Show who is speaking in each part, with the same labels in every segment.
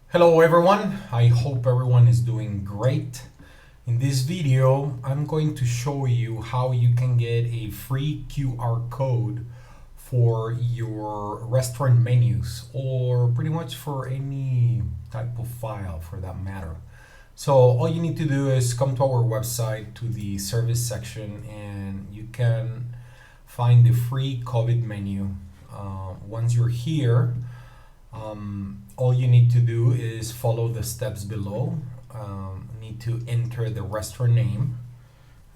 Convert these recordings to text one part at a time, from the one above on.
Speaker 1: Hello everyone, I hope everyone is doing great. In this video, I'm going to show you how you can get a free QR code for your restaurant menus or pretty much for any type of file for that matter. So all you need to do is come to our website to the service section and you can find the free COVID menu. Once you're here, all you need to do is follow the steps below. Need to enter the restaurant name.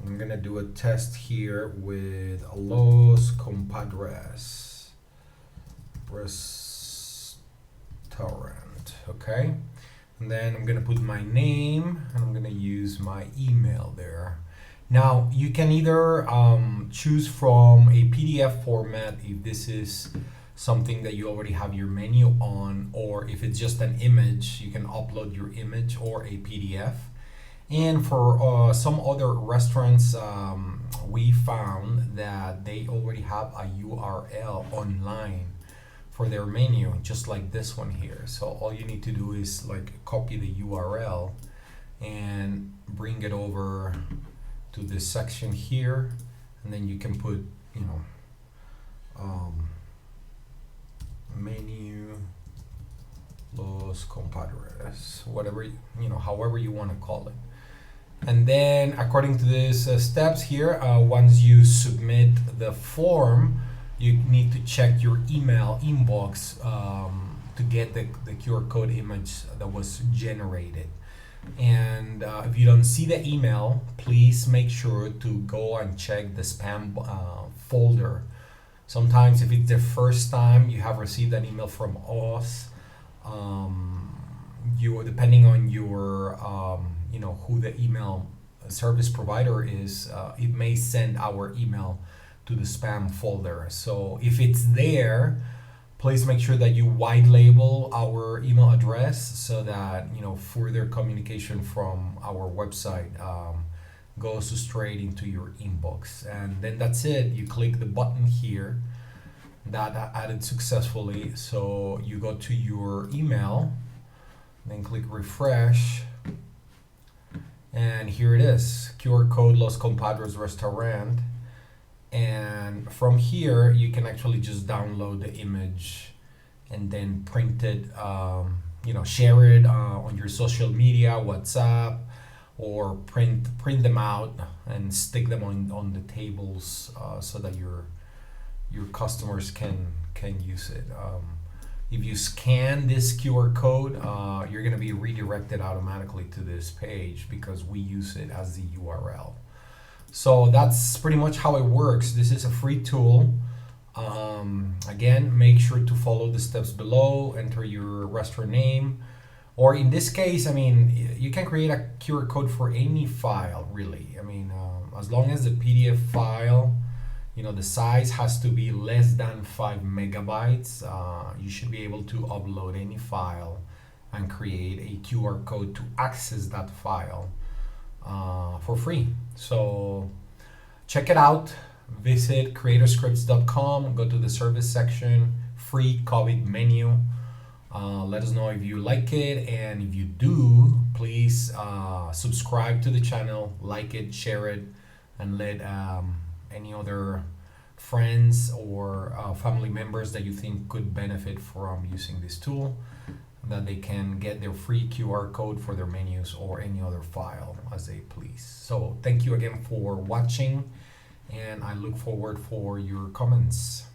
Speaker 1: I'm gonna do a test here with Los Compadres Restaurant. Okay, and then I'm gonna put my name and I'm gonna use my email there. Now you can either choose from a PDF format if this is something that you already have your menu on, or if it's just an image, you can upload your image or a PDF. And for some other restaurants, we found that they already have a URL online for their menu, just like this one here. So all you need to do is like copy the URL and bring it over to this section here, and then you can put, menu Los Compadres, whatever however you want to call it. And then according to these steps here, once you submit the form, you need to check your email inbox to get the QR code image that was generated. And if you don't see the email, please make sure to go and check the spam folder. Sometimes if it's the first time you have received an email from us, you, depending on your who the email service provider is, it may send our email to the spam folder. So if it's there, please make sure that you white label our email address so that further communication from our website goes straight into your inbox. And then that's it. You click the button here that added successfully. So you go to your email, then click refresh, and here it is, QR code Los Compadres Restaurant. And from here you can actually just download the image and then print it, share it on your social media, WhatsApp, or print them out and stick them on the tables so that your customers can use it. If you scan this QR code, you're going to be redirected automatically to this page because we use it as the URL. So that's pretty much how it works. This is a free tool. Again, make sure to follow the steps below, enter your restaurant name, or in this case, you can create a QR code for any file, really. As long as the PDF file, the size has to be less than 5 megabytes, you should be able to upload any file and create a QR code to access that file for free. So check it out. Visit creatorscripts.com, go to the service section, free COVID menu. Let us know if you like it, and if you do, please subscribe to the channel, like it, share it, and let any other friends or family members that you think could benefit from using this tool, that they can get their free QR code for their menus or any other file as they please. So thank you again for watching, and I look forward for your comments.